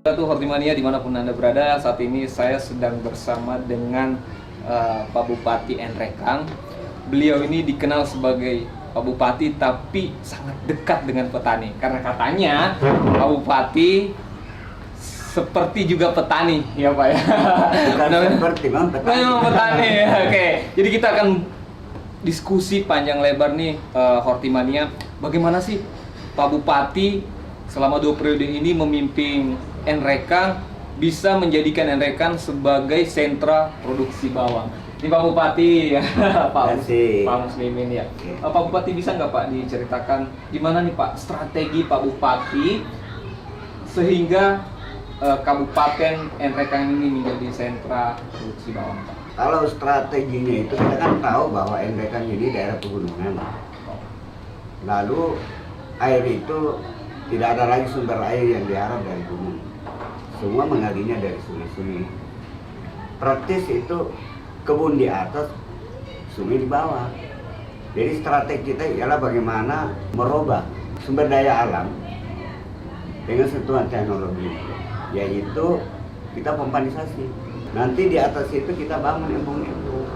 Satu Hortimania dimanapun Anda berada, saat ini saya sedang bersama dengan Pak Bupati Enrekang. Beliau ini dikenal sebagai Pak Bupati tapi sangat dekat dengan petani. Karena katanya Pak Bupati seperti juga petani, ya Pak ya? Bukan seperti, memang petani. Memang petani, oke. Jadi kita akan diskusi panjang lebar nih, Hortimania. Bagaimana sih Pak Bupati selama 2 periode ini memimpin Enrekang bisa menjadikan Enrekang sebagai sentra produksi bawang. Ini Pak Bupati ya, Pak Muslimin ya. Pak Bupati bisa nggak Pak diceritakan gimana nih Pak strategi Pak Bupati sehingga Kabupaten Enrekang ini menjadi sentra produksi bawang Pak? Kalau strateginya itu kita kan tahu bahwa Enrekang ini daerah pegunungan. Lalu air itu tidak ada lagi sumber air yang diharap dari gunung. Semua mengalirnya dari sungai-sungai. Praktis itu kebun di atas, sungai di bawah. Jadi strategi kita ialah bagaimana merubah sumber daya alam dengan sentuhan teknologi, yaitu kita pompanisasi. Nanti di atas itu kita bangun embung-embung.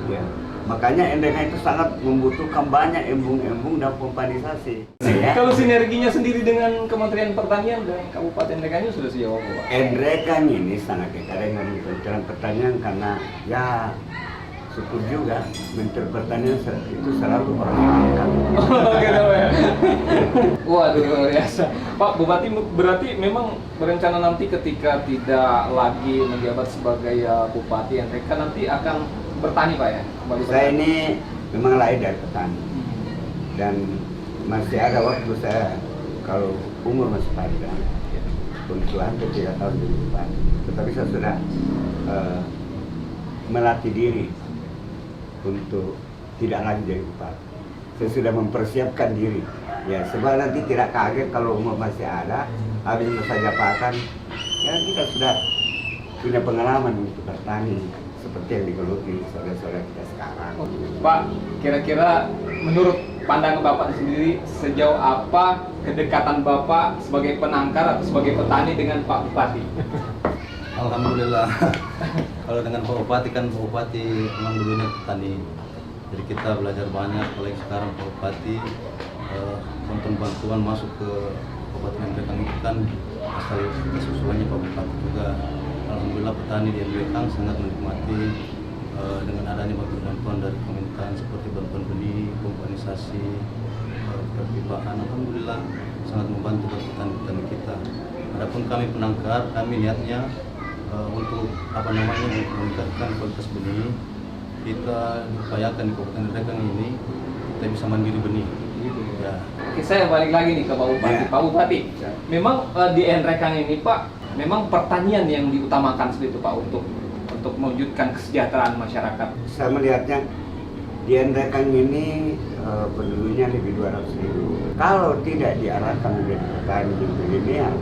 Ya. Makanya Enrekang itu sangat membutuhkan banyak embung-embung dan pompanisasi. Ya. Kalau sinerginya sendiri dengan Kementerian Pertanian dan Kabupaten Enrekang ini sudah sejauh apa Pak? Enrekang ini sangat dekat dengan Kementerian Pertanian karena ya syukur juga Menteri Pertanian itu selalu orang yang dekat. Gitu ya. Waduh luar biasa. Pak Bupati berarti memang berencana nanti ketika tidak lagi menjabat sebagai Bupati Enrekang nanti akan bertani Pak ya? Kembali saya ini memang lahir dari petani dan masih ada waktu saya kalau umur masih panjang untuk hampir 3 tahun jadi bupati. Tetapi saya sudah melatih diri untuk tidak lagi jadi bupati. Saya sudah mempersiapkan diri. Ya, sebab nanti tidak kaget kalau umur masih ada, habis masa jabatan, ya kita sudah punya pengalaman untuk bertani seperti yang digeluti saudara-saudara kita sekarang. Pak, kira-kira menurut pandangan Bapak sendiri sejauh apa kedekatan Bapak sebagai penangkar atau sebagai petani dengan Pak Bupati? Alhamdulillah. Kalau dengan Pak Bupati kan Pak Bupati memang dulunya petani. Jadi kita belajar banyak, apalagi sekarang Pak Bupati bantuan masuk ke Kabupaten Enrekang itu kan asal susulannya Pak Bupati juga. Alhamdulillah petani di Enrekang sangat menikmati dengan adanya bantuan dari Kementan seperti bantuan benih, pompanisasi, perpipaan. Alhamdulillah sangat membantu petani-petani kita. Adapun kami penangkar, kami niatnya untuk meningkatkan kualitas benih. Kita upayakan di Kabupaten Enrekang ini kita bisa mandiri benih. Ya. Oke, saya balik lagi nih ke Pak Bupati. Ya. Pak Bupati, memang di Enrekang ini Pak, memang pertanian yang diutamakan seperti itu Pak untuk mewujudkan kesejahteraan masyarakat. Saya melihatnya di Enrekang ini penduduknya lebih 200.000. Kalau tidak diarahkan menjadi petani yang milenial,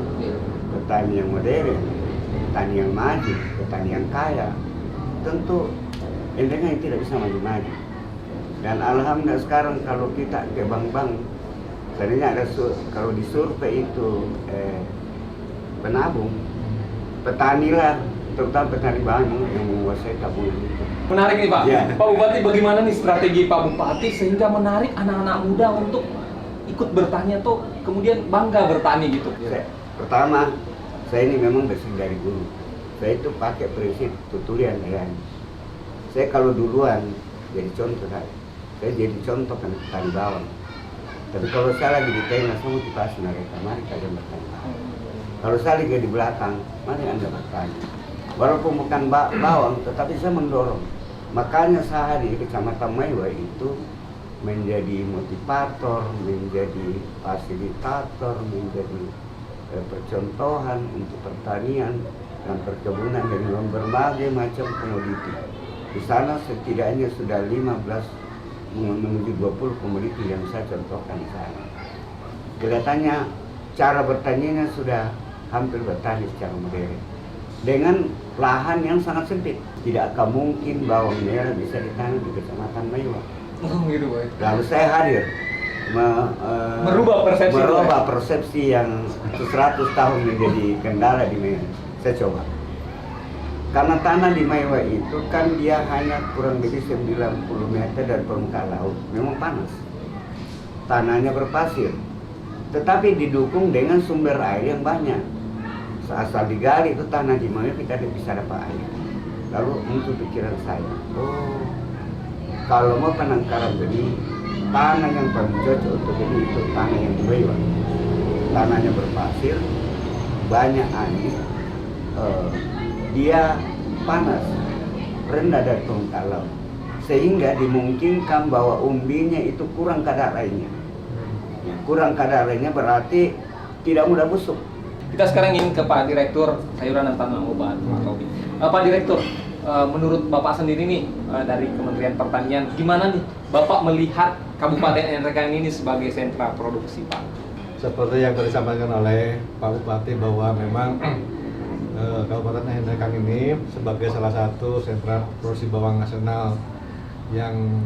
petani yang modern, petani yang maju, petani yang kaya, tentu Enrekang tidak bisa maju-maju. Dan alhamdulillah sekarang kalau kita ke bank-bank, sebenarnya ada kalau di survei itu penabung, petanilah, terutama petani bawang yang menguasai tabungan itu. Menarik nih Pak. Ya. Pak Bupati, bagaimana nih strategi Pak Bupati sehingga menarik anak-anak muda untuk ikut bertani atau kemudian bangga bertani gitu? Pertama, saya ini memang bersih dari guru. Saya itu pakai prinsip tutulian ya. Saya kalau duluan jadi contoh saya jadi contoh kan petani bawang. Tapi kalau saya lagi di tengah, saya motivasi mereka, mari kalian bertani bawang. Kalau saya lagi di belakang, mari Anda bertani. Walaupun bukan bawang, tetapi saya mendorong. Makanya saya di Kecamatan Maiwa itu menjadi motivator, menjadi fasilitator, menjadi percontohan untuk pertanian dan perkebunan dengan berbagai macam komoditi. Di sana setidaknya sudah 15 menuju 20 komoditi yang saya contohkan di sana. Kelihatannya cara bertaninya sudah hampir bertani secara modern. Dengan lahan yang sangat sempit, tidak akan mungkin bawang merah bisa ditanam di Kecamatan Maiwa. Oh gitu Pak. Lalu saya hadir merubah persepsi yang 100 tahun menjadi kendala di Maiwa. Saya coba. Karena tanah di Maiwa itu kan dia hanya kurang lebih 90 meter dari permukaan laut. Memang panas. Tanahnya berpasir. Tetapi didukung dengan sumber air yang banyak. Asal digali itu tanah di Maiwa kita bisa dapat air. Lalu muncul pikiran saya, oh kalau mau penangkaran benih, tanah yang paling cocok untuk benih itu tanah yang di Maiwa. Tanahnya berpasir, banyak angin, dia panas, rendah dari permukaan laut, sehingga dimungkinkan bahwa umbinya itu kurang kadar airnya. Kurang kadar airnya berarti tidak mudah busuk. Kita sekarang ingin ke Pak Direktur Sayuran dan Tanaman Obat, Pak Tobi. Pak Direktur, menurut Bapak sendiri nih dari Kementerian Pertanian, gimana nih Bapak melihat Kabupaten Nrekang ini sebagai sentra produksi, Pak? Seperti yang tadi disampaikan oleh Pak Bupati bahwa memang Kabupaten Nrekang ini sebagai salah satu sentra produksi bawang nasional yang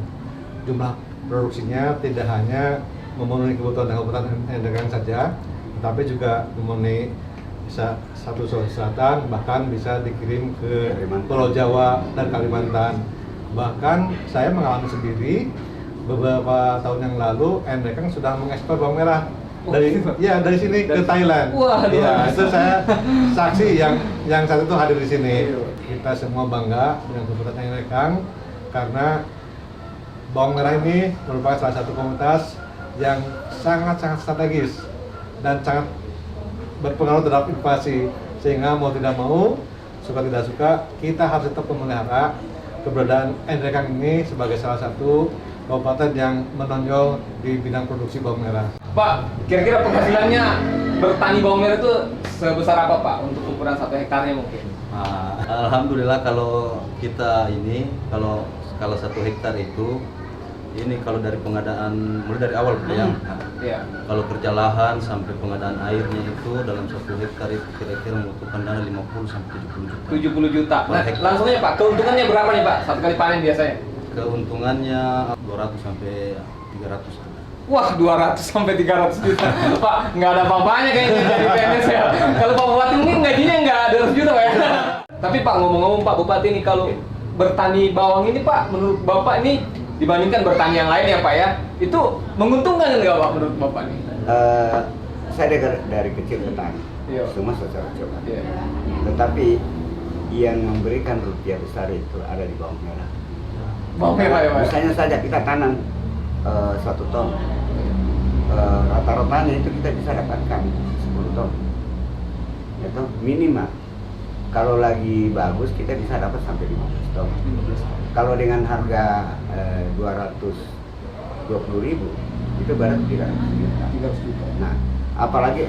jumlah produksinya tidak hanya memenuhi kebutuhan Kabupaten Nrekang saja, tetapi juga memenuhi bisa satu Sulawesi Selatan, bahkan bisa dikirim ke Pulau Jawa dan Kalimantan. Bahkan saya mengalami sendiri beberapa tahun yang lalu Nrekang sudah mengekspor bawang merah dari sini ke Thailand. Wah, ya, itu saya saksi yang saat itu hadir di sini. Kita semua bangga dengan Kabupaten Nrekang karena bawang merah ini merupakan salah satu komunitas yang sangat strategis dan sangat berpengaruh terhadap inovasi, sehingga mau tidak mau, suka tidak suka, kita harus tetap memelihara keberadaan Nrekang ini sebagai salah satu kabupaten yang menonjol di bidang produksi bawang merah. Pak, kira-kira penghasilannya bertani bawang merah itu sebesar apa, Pak, untuk ukuran 1 hektarnya mungkin? Alhamdulillah kalau kita ini, kalau 1 hektar itu, ini kalau dari pengadaan, mulai dari awal yang kalau kerja lahan sampai pengadaan airnya itu dalam 1 hektar itu kira-kira membutuhkan dana 50 sampai 70 juta. 70 juta. Nah, langsung aja Pak, keuntungannya berapa nih Pak satu kali panen biasanya? Keuntungannya 200 sampai 300. Wah, 200 sampai 300 juta. Pak, nggak ada apa-apanya kayaknya jadi PNS ya. Kalau Pak Bupati mungkin gajinya nggak 200 juta Pak ya. Tapi Pak, ngomong-ngomong Pak Bupati ini kalau bertani bawang ini Pak, menurut Bapak ini dibandingkan bertani yang lain ya Pak ya, itu menguntungkan nggak Pak menurut Bapak nih? Saya dari kecil petani, semua saya coba. Tetapi yang memberikan rupiah besar itu ada di bawang merah. Bawang merah ya Pak? Misalnya saja kita tanam 1 ton, rata-ratanya itu kita bisa dapatkan 10 ton, itu minimal. Kalau lagi bagus kita bisa dapat sampai 15 ton. Kalau dengan harga 220.000 itu berarti 300 juta. Nah, apalagi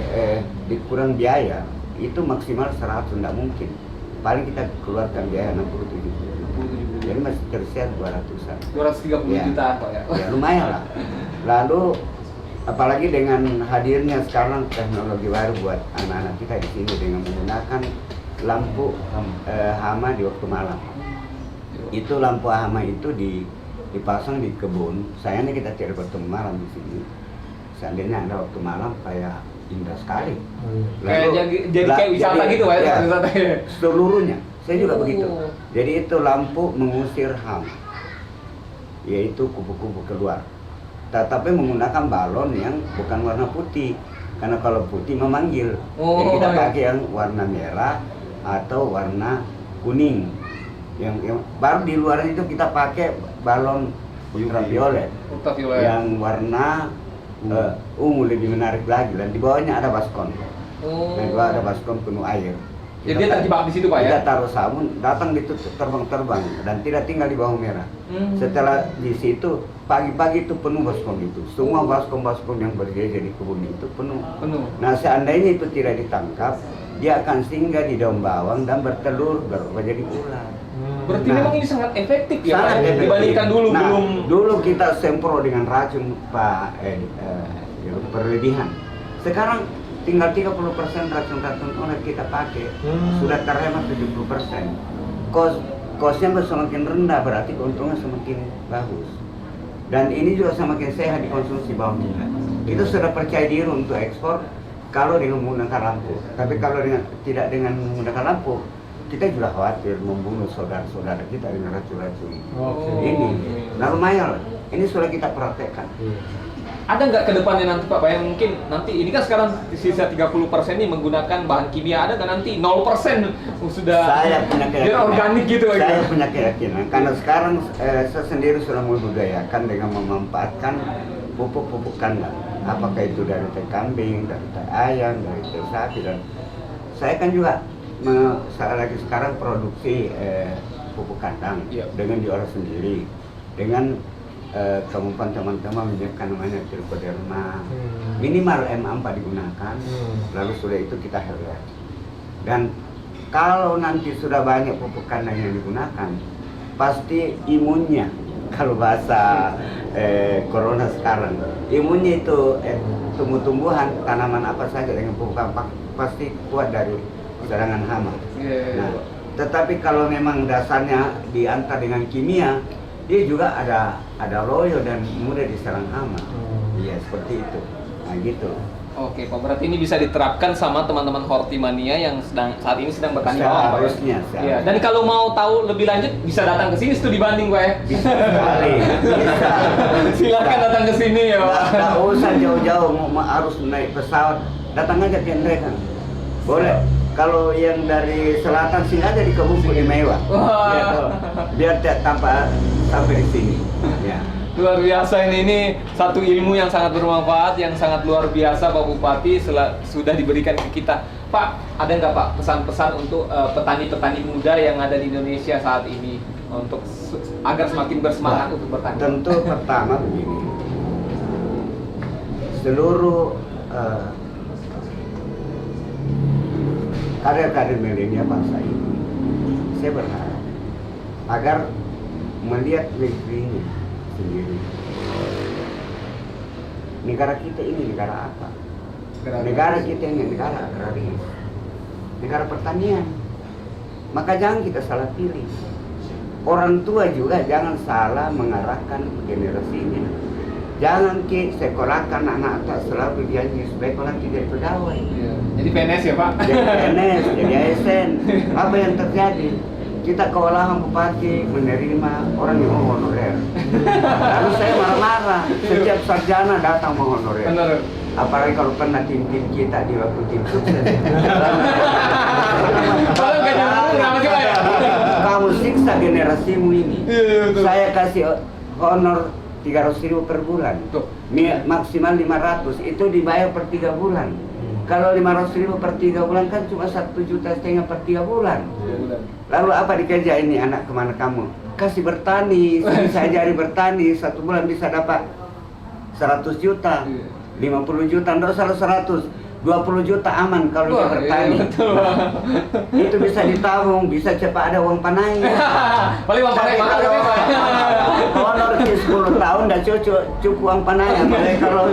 dikurang biaya itu maksimal 100 tidak mungkin. Paling kita keluarkan biaya 60-70. Jadi masih tersisa 200-an. 230 juta Pak ya. Ya lumayan lah. Lalu apalagi dengan hadirnya sekarang teknologi baru buat anak-anak kita di sini dengan menggunakan lampu hama di waktu malam. Itu lampu hama itu dipasang di kebun. Sayangnya kita tidak bertemu malam di sini. Seandainya ada waktu malam kayak indah sekali. Jadi kayak wisata gitu Pak ya? Seluruhnya. Saya juga begitu. Jadi itu lampu mengusir hama, yaitu kupu-kupu keluar. Tetapi menggunakan balon yang bukan warna putih. Karena kalau putih memanggil. Jadi kita pakai yang warna merah atau warna kuning. Yang baru di luar itu kita pakai balon ultraviolet yang warna ungu, lebih menarik lagi, dan di bawahnya ada baskom. Nah, di bawah ada baskom penuh air. Jadi dia terjebak di situ Pak ya? Kita taruh sabun, datang ditutup terbang dan tidak tinggal di bawang merah. Setelah di situ pagi-pagi itu penuh baskom itu. Semua baskom-baskom yang berjejer di kebun itu penuh. Nah, seandainya itu tidak ditangkap, dia akan singgah di daun bawang dan bertelur menjadi ular. Berarti memang ini sangat efektif ya Pak? Efektif. Dibandingkan dulu belum. Dulu kita semprot dengan racun Pak, berlebihan. Sekarang tinggal 30% racun-racun olah kita pakai, sudah terhemat 70%. Kosnya semakin rendah, berarti keuntungan semakin bagus. Dan ini juga semakin sehat dikonsumsi bawang kita. Kita sudah percaya diri untuk ekspor kalau dengan menggunakan lampu. Tapi kalau tidak dengan menggunakan lampu, kita juga khawatir membunuh saudara-saudara kita dengan racun-racun ini. Nah lumayan, ini sudah kita praktekkan. Ada nggak ke depannya nanti Pak, yang mungkin nanti ini kan sekarang sisa 30% ini menggunakan bahan kimia, ada nggak nanti 0% sudah Saya punya biar keyakinan. organik gitu? Saya punya keyakinan karena sekarang saya sendiri sudah membudayakan dengan memanfaatkan pupuk-pupuk kandang. Apakah itu dari teh kambing, dari teh ayam, dari teh sapi, dan saya kan juga sekarang produksi pupuk kandang dengan diolah sendiri dengan kemampuan teman-teman menyiapkan namanya trichoderma minimal M4 digunakan, lalu sudah itu kita herbal. Dan kalau nanti sudah banyak pupuk kandang yang digunakan, pasti imunnya, kalau bahasa corona sekarang, imunnya itu tumbuh-tumbuhan tanaman apa saja dengan pupuk pasti kuat dari serangan hama. Nah, tetapi kalau memang dasarnya diantar dengan kimia, dia juga ada loyo dan mudah diserang hama. Iya, seperti itu. Nah, gitu. Oke Pak, berarti ini bisa diterapkan sama teman-teman Hortimania yang saat ini sedang bertani bawang Pak, ya? Seharusnya. Iya, dan kalau mau tahu lebih lanjut bisa datang ke sini studi banding Pak ya. Bisa sekali. Bisa. Silakan datang ke sini ya Pak. Nggak usah jauh-jauh harus naik pesawat, datang aja ke Nrekan. Boleh. Kalau yang dari selatan sini aja di Kebuku di Mewah. Biar tidak tanpa sampai di sini. Ya. Luar biasa ini satu ilmu yang sangat bermanfaat, yang sangat luar biasa Pak Bupati sudah diberikan ke kita. Pak, ada nggak Pak pesan-pesan untuk petani-petani muda yang ada di Indonesia saat ini untuk agar semakin bersemangat untuk bertani? Tentu pertama begini, seluruh kader-kader milenial bangsa ini, saya berharap agar melihat negerinya sendiri. Negara kita ini negara apa? Negara kita ini negara agraris, negara pertanian. Maka jangan kita salah pilih. Orang tua juga jangan salah mengarahkan generasinya. Jangan sekolahkan anak tak selalu janji supaya kalau tidak pegawai. Jadi PNS ya Pak? Jadi PNS, jadi ASN. Apa yang terjadi? Kita kewalahan bupati menerima orang yang mau honorer. Lalu saya marah-marah. Setiap sarjana datang mau honorer. Benar. Apalagi kalau pernah tim-tim kita di waktu tim sukses. Kalau nggak nyambung, nama sih Pak ya? Kamu siksa generasimu ini. Iya, betul. Saya kasih honor 300.000 per bulan. Tuh. Maksimal 500, itu dibayar per 3 bulan. Kalau 500.000 per 3 bulan kan cuma 1,5 juta per 3 bulan. Lalu apa dikerja ini anak kemana kamu? Kasih bertani, saya ajari bertani, 1 bulan bisa dapat 100 juta, 50 juta, enggak usah 100, 20 juta aman kalau dia bertani. Itu bisa ditabung, bisa cepat ada uang panai. Paling uang panai mahal ya Pak. Honor 10 tahun udah cukup uang panai. Apalagi kalau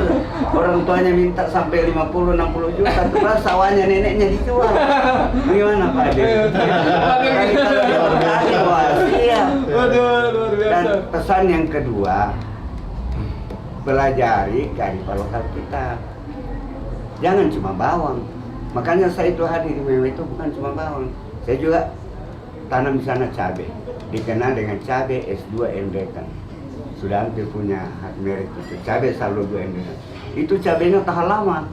orang tuanya minta sampai 50-60 juta, terus sawahnya neneknya dijual. Gimana Pak Ade? Jadi kalau dia bertani, wah siap. Waduh, luar biasa. Dan pesan yang kedua, pelajari kearifan lokal kita. Jangan cuma bawang. Makanya saya itu hadir di Mewah itu bukan cuma bawang. Saya juga tanam di sana cabai. Dikenal dengan cabai S2 Endekan. Sudah hampir punya merek itu. Cabai selalu 2 Endekan. Itu cabainya tahan lama.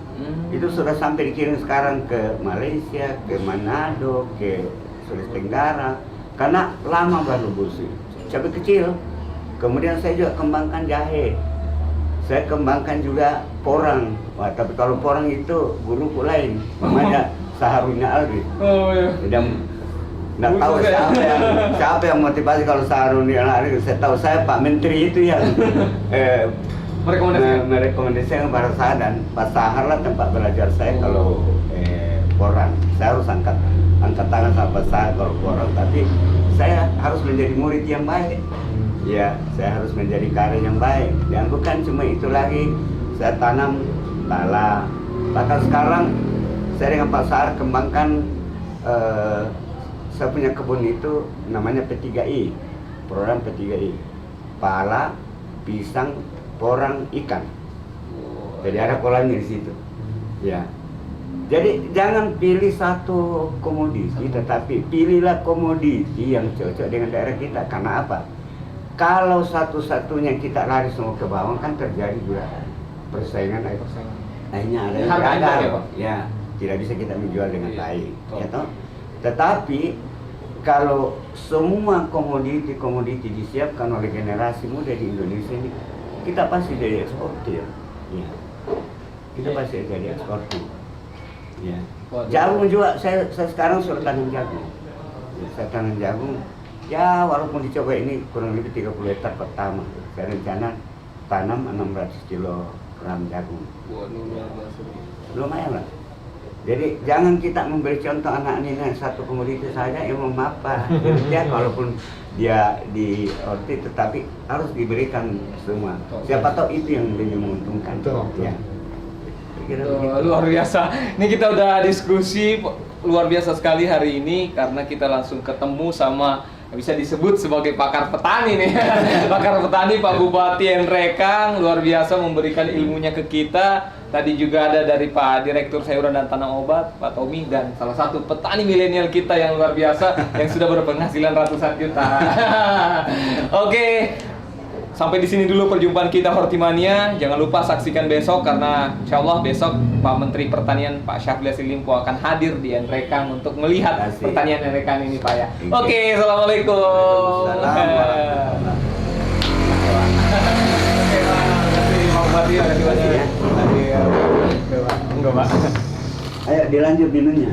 Itu sudah sampai dikirim sekarang ke Malaysia, ke Manado, ke Sulawesi Tenggara. Karena lama baru busuk. Cabai kecil. Kemudian saya juga kembangkan jahe. Saya kembangkan juga porang. Wah, tapi kalau porang itu guruku lain, namanya Saharudin Alwi. Oh iya. Dan nggak tahu siapa yang motivasi kalau Saharudin Alwi. Saya tahu saya Pak Menteri itu yang merekomendasikan kepada saya, dan Pak Sahar lah tempat belajar saya kalau porang. Saya harus angkat tangan sama Pak Sahar kalau porang, tapi saya harus menjadi murid yang baik. Ya, saya harus menjadi karya yang baik. Dan bukan cuma itu lagi, saya tanam pala. Bahkan sekarang saya dengan Pak Sahar kembangkan, saya punya kebun itu namanya P3I, program P3I. Pala, pisang, porang, ikan. Jadi ada kolamnya di situ. Ya. Jadi jangan pilih satu komoditi, tetapi pilihlah komoditi yang cocok dengan daerah kita. Karena apa? Kalau satu-satunya kita lari semua ke bawah kan terjadi juga persaingan. Akhirnya ada yang Harga gagal. impor ya, Pak? Ya, tidak bisa kita menjual dengan Iya, baik. betul. Ya toh? Tetapi kalau semua komoditi disiapkan oleh generasi muda di Indonesia ini, kita pasti jadi eksportir. Ya. Kita pasti jadi eksportir. Ya. Waduh. Jagung juga, saya sekarang sudah tanam jagung. Ya, saya tanam jagung. Ya, walaupun dicoba ini kurang lebih 30 hektar pertama. Saya rencana tanam 600 kilogram jagung. Waduh, luar biasa. Lumayan lah. Jadi jangan kita memberi contoh anak ini satu komoditi saja yang mau apa. Ya, walaupun dia di orti tetapi harus diberikan semua. Siapa tahu itu yang lebih menguntungkan. Betul. Ya. Kira Tuh, begitu. luar biasa. Ini kita udah diskusi luar biasa sekali hari ini karena kita langsung ketemu sama bisa disebut sebagai pakar petani nih. Pakar petani Pak Bupati Henry Kang luar biasa memberikan ilmunya ke kita. Tadi juga ada dari Pak Direktur Sayuran dan Tanam Obat Pak Tommy dan salah satu petani milenial kita yang luar biasa yang sudah berpenghasilan ratusan juta. Oke. Sampai di sini dulu perjumpaan kita Hortimania. Jangan lupa saksikan besok karena insya Allah besok Pak Menteri Pertanian Pak Syafri Yassin Limpo akan hadir di Henry Kang untuk melihat Terima kasih. pertanian Henry Kang ini Pak ya. Oke. Oke, assalamualaikum. Waalaikumsalam warahmatullahi Oke, Pak. Terima kasih Pak Bupati. Terima kasih banyak. Ya. Terima kasih. Oke, Pak. Enggak, Pak. Ayo dilanjut minumnya.